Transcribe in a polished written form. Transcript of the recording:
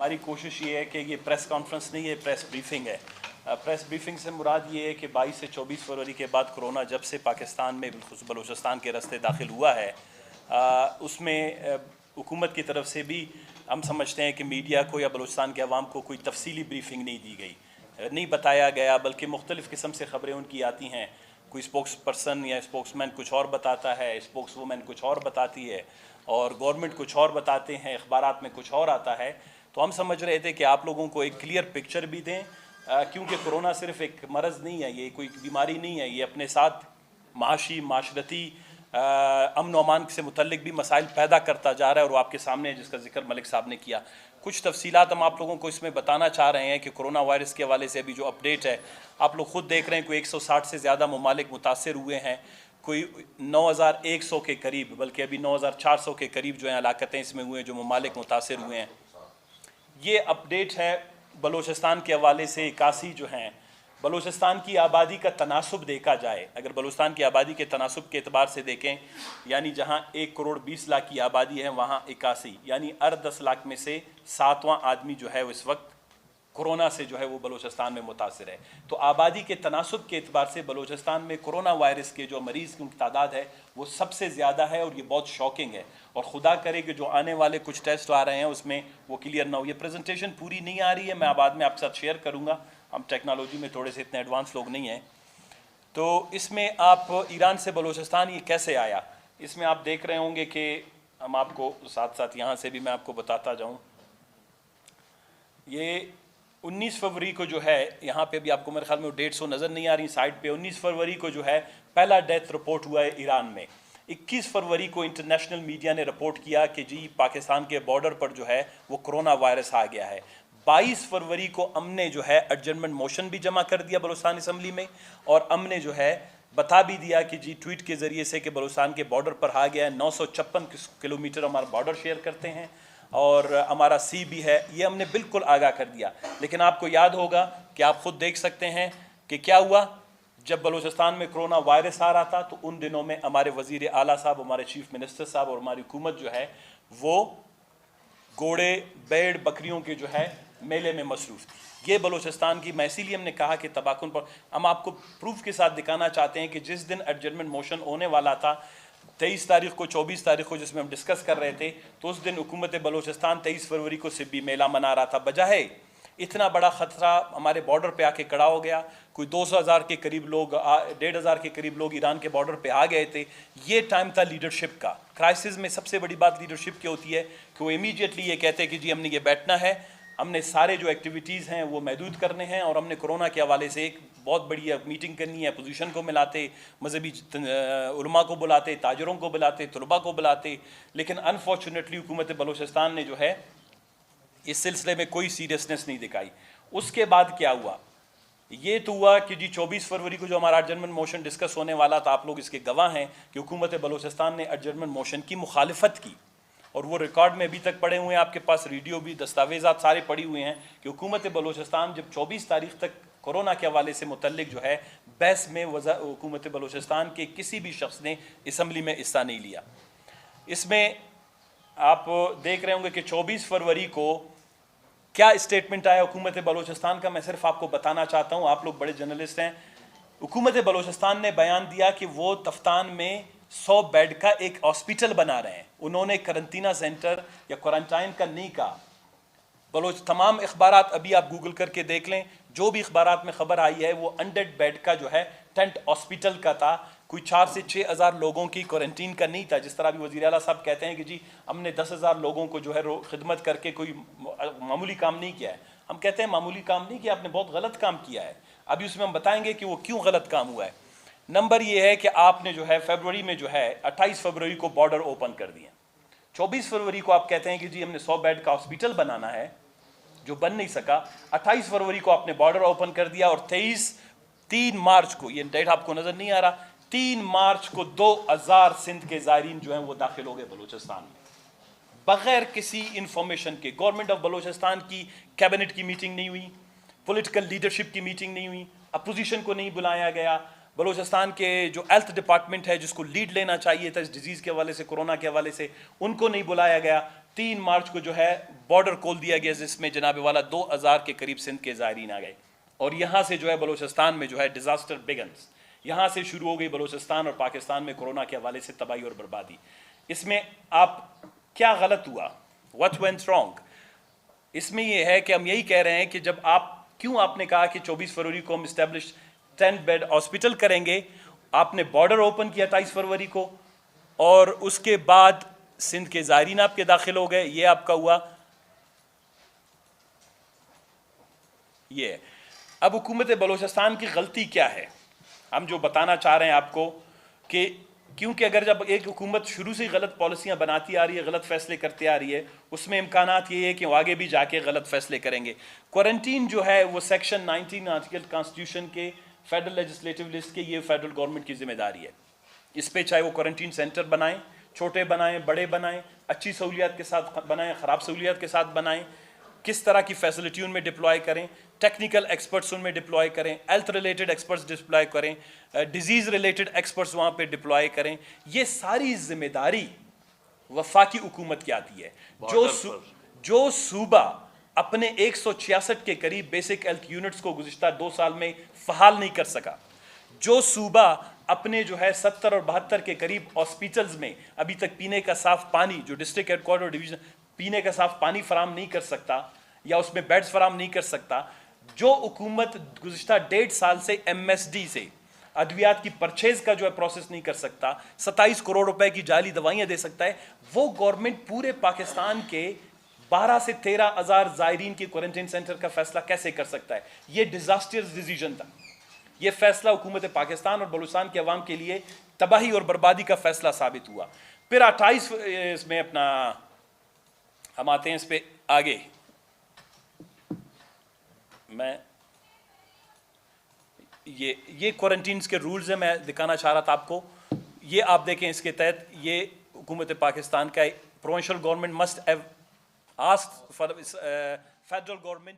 हमारी कोशिश ये है कि ये प्रेस कॉन्फ्रेंस नहीं है, प्रेस ब्रीफिंग है। प्रेस ब्रीफिंग से मुराद ये है कि 22 से 24 फरवरी के बाद कोरोना जब से पाकिस्तान में बलूचिस्तान के रास्ते दाखिल हुआ है, उसमें हुकूमत की तरफ से भी हम समझते हैं कि मीडिया को या बलूचिस्तान के अवाम को कोई तफसीली ब्रीफिंग नहीं दी गई, नहीं बताया गया, बल्कि मुख्तलिफ़ किस्म से ख़बरें उनकी आती हैं। कोई स्पोक्स पर्सन या स्पोक्समैन कुछ और बताता है, स्पोक्स वूमेन कुछ और बताती है, और गवर्नमेंट कुछ और बताते हैं, अखबारात में कुछ और आता है। तो हम समझ रहे थे कि आप लोगों को एक क्लियर पिक्चर भी दें, क्योंकि कोरोना सिर्फ एक मरज़ नहीं है, ये कोई बीमारी नहीं है, ये अपने साथ माशी माशरती अमन व अमान से मुतल्लिक भी मसाइल पैदा करता जा रहा है, और वो आपके सामने जिसका जिक्र मलिक साहब ने किया। कुछ तफसीलात हम आप लोगों को इसमें बताना चाह रहे हैं कि कोरोना वायरस के हवाले से अभी जो अपडेट है, आप लोग खुद देख रहे हैं, कोई 160 से ज़्यादा ममालिक मुतासर हुए हैं, कोई 9100 के करीब, बल्कि अभी 9400 के करीब जो हैं हलाकतें इसमें हुए हैं, जो ममालिक मुतासर हुए हैं। ये अपडेट है बलूचिस्तान के हवाले से। 81 जो हैं, बलूचिस्तान की आबादी का तनासुब देखा जाए, अगर बलूचिस्तान की आबादी के तनासुब के एतबार से देखें, यानी जहाँ 1 करोड़ 20 लाख की आबादी है, वहाँ 81 यानी 10 लाख में से 7वां आदमी जो है वो इस वक्त कोरोना से जो है वो बलूचिस्तान में मुतासर है। तो आबादी के तनासुब के एतबार से बलूचिस्तान में कोरोना वायरस के जो मरीज़ की तादाद है वो सबसे ज़्यादा है, और ये बहुत शॉकिंग है। और खुदा करे कि जो आने वाले कुछ टेस्ट आ रहे हैं उसमें वो क्लियर ना हो। ये प्रेजेंटेशन पूरी नहीं आ रही है, मैं बाद में आपके साथ शेयर करूँगा, हम टेक्नोलॉजी में थोड़े से इतने एडवांस लोग नहीं हैं। तो इसमें आप ईरान से बलूचिस्तान ये कैसे आया, इसमें आप देख रहे होंगे कि हम आपको साथ साथ यहाँ से भी मैं आपको बताता जाऊँ। ये 19 फरवरी को जो है, यहाँ पे भी आपको मेरे ख्याल में 150 नज़र नहीं आ रही साइड पे, 19 फरवरी को जो है पहला डेथ रिपोर्ट हुआ है ईरान में। 21 फरवरी को इंटरनेशनल मीडिया ने रिपोर्ट किया कि जी पाकिस्तान के बॉर्डर पर जो है वो कोरोना वायरस आ गया है। 22 फरवरी को हमने जो है एडजर्नमेंट मोशन भी जमा कर दिया बलूचिस्तान असम्बली में, और हमने जो है बता भी दिया कि जी ट्वीट के ज़रिए से कि बलूचिस्तान के बॉर्डर पर आ गया है। 956 किलोमीटर हमारा बॉर्डर शेयर करते हैं, और हमारा सी भी है, ये हमने बिल्कुल आगाह कर दिया। लेकिन आपको याद होगा कि आप खुद देख सकते हैं कि क्या हुआ जब बलूचिस्तान में कोरोना वायरस आ रहा था, तो उन दिनों में हमारे वज़ीर आला साहब, हमारे चीफ मिनिस्टर साहब और हमारी हुकूमत जो है वो घोड़े भेड़ बकरियों के जो है मेले में मसरूफ़ थी। ये बलूचिस्तान की, मैं इसीलिए हमने कहा कि तबाकुन पर हम आपको प्रूफ के साथ दिखाना चाहते हैं कि जिस दिन एडजर्नमेंट मोशन होने वाला था 23 तारीख को, 24 तारीख को, जिसमें हम डिस्कस कर रहे थे, तो उस दिन हुकूमत बलूचिस्तान 23 फरवरी को सिब्बी मेला मना रहा था। बजाय इतना बड़ा ख़तरा हमारे बॉर्डर पे आके खड़ा हो गया, कोई 200,000 के करीब लोग, 1,500 के करीब लोग ईरान के बॉर्डर पे आ गए थे। ये टाइम था लीडरशिप का। क्राइसिस में सबसे बड़ी बात लीडरशिप की होती है कि वो इमीडिएटली ये कहते हैं कि जी हमने ये बैठना है, हमने सारे जो एक्टिविटीज़ हैं वो महदूद करने हैं, और हमने कोरोना के हवाले से एक बहुत बड़ी मीटिंग करनी है। अपोजिशन को मिलाते, मजहबी उलमा को बुलाते, ताजरों को बुलाते, तलबा को बुलाते। लेकिन अनफॉर्चुनेटली हुकूमत बलूचिस्तान ने जो है इस सिलसिले में कोई सीरियसनेस नहीं दिखाई। उसके बाद क्या हुआ, ये तो हुआ कि जी 24 फरवरी को जो हमारा एडजर्नमेंट मोशन डिस्कस होने वाला था, आप लोग इसके गवाह हैं कि हुकूमत बलूचिस्तान ने एडजर्नमेंट मोशन की मुखालिफत की, और वो रिकॉर्ड में अभी तक पड़े हुए हैं, आपके पास वीडियो भी, दस्तावेज़ात सारे पड़ी हुए हैं कि हुकूमत बलूचिस्तान जब 24 तारीख तक कोरोना के हवाले से मुतल्लिक जो है बहस में हुकूमत बलूचिस्तान के किसी भी शख्स ने असम्बली में हिस्सा नहीं लिया। इसमें आप देख रहे होंगे कि 24 फरवरी को क्या स्टेटमेंट आया हुकूमत बलूचिस्तान का, मैं सिर्फ आपको बताना चाहता हूँ, आप लोग बड़े जर्नलिस्ट हैं। हुकूमत बलूचिस्तान ने बयान दिया कि वो तफ्तान में 100 बेड का एक हॉस्पिटल बना रहे हैं। उन्होंने करंटीना सेंटर या क्वारंटाइन का नहीं कहा। तमाम अखबारात अभी आप गूगल करके देख लें, जो भी अखबारात में खबर आई है वो 100 बेड का जो है टेंट हॉस्पिटल का था, कोई 4 से 6 हज़ार लोगों की क्वारंटीन का नहीं था। जिस तरह अभी वज़ीर आला साहब कहते हैं कि जी हमने 10,000 लोगों को जो है खिदमत करके कोई मामूली काम नहीं किया है, हम कहते हैं मामूली काम नहीं किया, आपने बहुत गलत काम किया है। अभी उसमें हम बताएंगे कि वो क्यों गलत काम हुआ है। नंबर ये है कि आपने जो है फरवरी में जो है 28 फरवरी को बॉर्डर ओपन कर दिए, 24 फरवरी को आप कहते हैं कि जी हमने 100 बेड का हॉस्पिटल बनाना है, जो बन नहीं सका। 28 फरवरी को आपने बॉर्डर ओपन कर दिया, और 3 मार्च को, ये डेट आपको नजर नहीं आ रहा, 3 मार्च को 2000 सिंध के ज़ायरीन जो हैं वो दाखिल हो गए बलूचिस्तान में बगैर किसी इंफॉर्मेशन के। गवर्नमेंट ऑफ बलूचिस्तान की कैबिनेट की मीटिंग नहीं हुई, पॉलिटिकल लीडरशिप की मीटिंग नहीं हुई, अपोजिशन को नहीं बुलाया गया, बलूचिस्तान के जो हेल्थ डिपार्टमेंट है जिसको लीड लेना चाहिए था इस डिजीज़ के हवाले से, कोरोना के हवाले से, उनको नहीं बुलाया गया। 3 مارچ کو جو ہے بارڈر کھول دیا گیا، جس میں جناب والا 2000 کے قریب سندھ کے زائرین آ گئے، اور یہاں سے جو ہے بلوچستان میں جو ہے ڈیزاسٹر بگنز، یہاں سے شروع ہو گئی بلوچستان اور پاکستان میں کورونا کے حوالے سے تباہی اور بربادی۔ اس میں آپ کیا غلط ہوا؟ What went wrong؟ اس میں یہ ہے کہ ہم یہی کہہ رہے ہیں کہ جب آپ نے کہا کہ 24 فروری کو ہم اسٹیبلش 10 بیڈ ہاسپٹل کریں گے، آپ نے بارڈر اوپن کیا 28 فروری کو، اور اس کے بعد سندھ کے زائرین آپ کے داخل ہو گئے، یہ آپ کا ہوا۔ یہ اب حکومت بلوچستان کی غلطی کیا ہے؟ ہم جو بتانا چاہ رہے ہیں آپ کو کہ کیونکہ اگر جب ایک حکومت شروع سے غلط پالیسیاں بناتی آ رہی ہے، غلط فیصلے کرتے آ رہی ہے، اس میں امکانات یہ ہے کہ وہ آگے بھی جا کے غلط فیصلے کریں گے۔ کوارنٹین جو ہے وہ سیکشن 19 آرٹیکل کانسٹیٹیوشن کے فیڈرل لیجسلیٹو لسٹ کے، یہ فیڈرل گورنمنٹ کی ذمہ داری ہے۔ اس پہ چاہے وہ کوارنٹین سینٹر بنائیں، چھوٹے بنائیں، بڑے بنائیں، اچھی سہولیات کے ساتھ بنائیں، خراب سہولیات کے ساتھ بنائیں، کس طرح کی فیسلٹی ان میں ڈپلوائے کریں، ٹیکنیکل ایکسپرٹس ان میں ڈپلوائے کریں، ہیلتھ ریلیٹڈ ایکسپرٹس ڈپلوائے کریں، ڈیزیز ریلیٹڈ ایکسپرٹس وہاں پہ ڈپلوائے کریں۔ یہ ساری ذمہ داری وفاقی حکومت کی آتی ہے۔ جو صوبہ اپنے 166 کے قریب بیسک ہیلتھ یونٹس کو گزشتہ 2 سال میں فعال نہیں کر سکا، جو صوبہ اپنے جو ہے 70 اور 72 کے قریب ہاسپیٹلز میں ابھی تک پینے کا صاف پانی، جو ڈسٹرکٹ ہیڈ کوارٹر ڈویژن پینے کا صاف پانی فراہم نہیں کر سکتا یا اس میں بیڈز فراہم نہیں کر سکتا، جو حکومت گزشتہ 1.5 سال سے ایم ایس ڈی سے ادویات کی پرچیز کا جو ہے پروسیس نہیں کر سکتا، 27 کروڑ روپے کی جعلی دوائیاں دے سکتا ہے، وہ گورنمنٹ پورے پاکستان کے 12 سے 13 ہزار زائرین کی کوارنٹین سینٹر کا فیصلہ کیسے کر سکتا ہے؟ یہ ڈیزاسٹرز ڈیسیژن تھا۔ یہ فیصلہ حکومت پاکستان اور بلوچستان کے عوام کے لیے تباہی اور بربادی کا فیصلہ ثابت ہوا۔ پھر 28 اس میں اپنا ہم آتے ہیں اس پہ آگے، میں یہ کوارنٹینز کے رولز ہیں، میں دکھانا چاہ رہا تھا آپ کو۔ یہ آپ دیکھیں، اس کے تحت یہ حکومت پاکستان کا provincial government must have asked for federal government